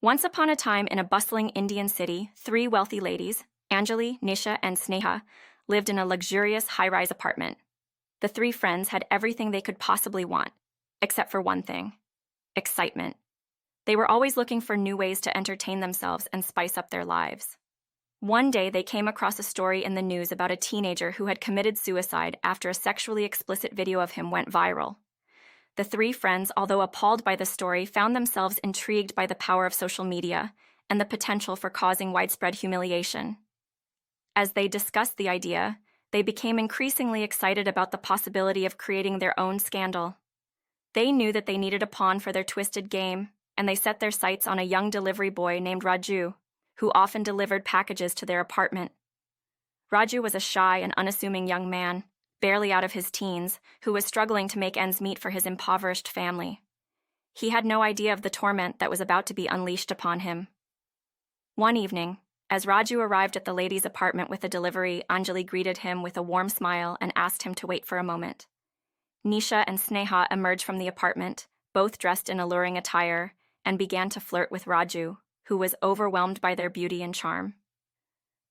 Once upon a time in a bustling Indian city, three wealthy ladies, Anjali, Nisha, and Sneha, lived in a luxurious high-rise apartment. The three friends had everything they could possibly want, except for one thing: excitement. They were always looking for new ways to entertain themselves and spice up their lives. One day, they came across a story in the news about a teenager who had committed suicide after a sexually explicit video of him went viral. The three friends, although appalled by the story, found themselves intrigued by the power of social media and the potential for causing widespread humiliation. As they discussed the idea, they became increasingly excited about the possibility of creating their own scandal. They knew that they needed a pawn for their twisted game, and they set their sights on a young delivery boy named Raju, who often delivered packages to their apartment. Raju was a shy and unassuming young man, barely out of his teens, who was struggling to make ends meet for his impoverished family. He had no idea of the torment that was about to be unleashed upon him. One evening, as Raju arrived at the lady's apartment with a delivery, Anjali greeted him with a warm smile and asked him to wait for a moment. Nisha and Sneha emerged from the apartment, both dressed in alluring attire, and began to flirt with Raju, who was overwhelmed by their beauty and charm.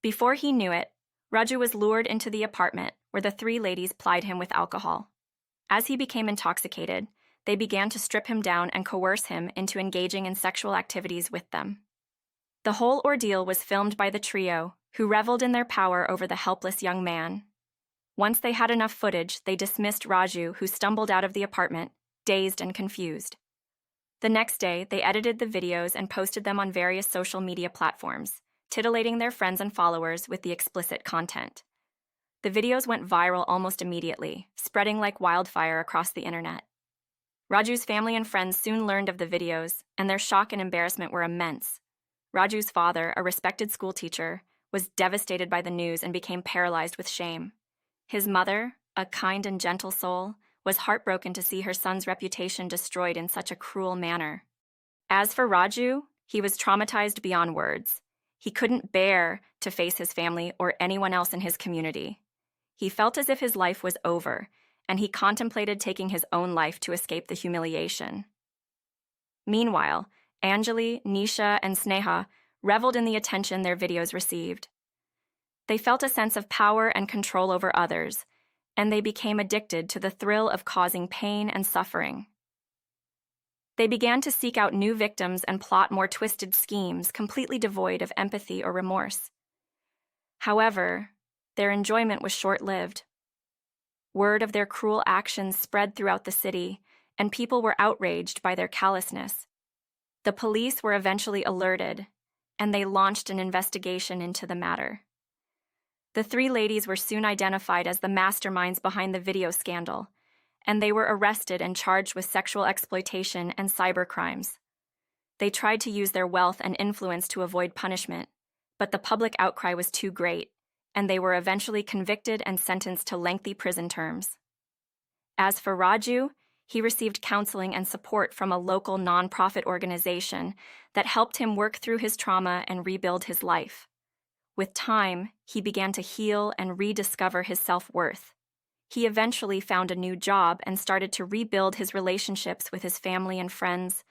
Before he knew it, Raju was lured into the apartment, where the three ladies plied him with alcohol. As he became intoxicated, they began to strip him down and coerce him into engaging in sexual activities with them. The whole ordeal was filmed by the trio, who reveled in their power over the helpless young man. Once they had enough footage, they dismissed Raju, who stumbled out of the apartment, dazed and confused. The next day, they edited the videos and posted them on various social media platforms, titillating their friends and followers with the explicit content. The videos went viral almost immediately, spreading like wildfire across the internet. Raju's family and friends soon learned of the videos, and their shock and embarrassment were immense. Raju's father, a respected schoolteacher, was devastated by the news and became paralyzed with shame. His mother, a kind and gentle soul, was heartbroken to see her son's reputation destroyed in such a cruel manner. As for Raju, he was traumatized beyond words. He couldn't bear to face his family or anyone else in his community. He felt as if his life was over, and he contemplated taking his own life to escape the humiliation. Meanwhile, Anjali, Nisha, and Sneha reveled in the attention their videos received. They felt a sense of power and control over others, and they became addicted to the thrill of causing pain and suffering. They began to seek out new victims and plot more twisted schemes, completely devoid of empathy or remorse. However, their enjoyment was short-lived. Word of their cruel actions spread throughout the city, and people were outraged by their callousness. The police were eventually alerted, and they launched an investigation into the matter. The three ladies were soon identified as the masterminds behind the video scandal, and they were arrested and charged with sexual exploitation and cybercrimes. They tried to use their wealth and influence to avoid punishment, but the public outcry was too great, and they were eventually convicted and sentenced to lengthy prison terms. As for Raju, he received counseling and support from a local nonprofit organization that helped him work through his trauma and rebuild his life. With time, he began to heal and rediscover his self-worth. He eventually found a new job and started to rebuild his relationships with his family and friends.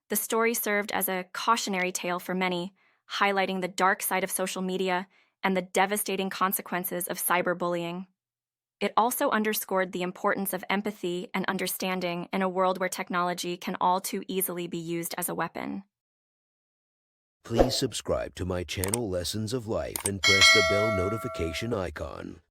The story served as a cautionary tale for many, highlighting the dark side of social media and the devastating consequences of cyberbullying. It also underscored the importance of empathy and understanding in a world where technology can all too easily be used as a weapon. Please subscribe to my channel Lessons of Life and press the bell notification icon.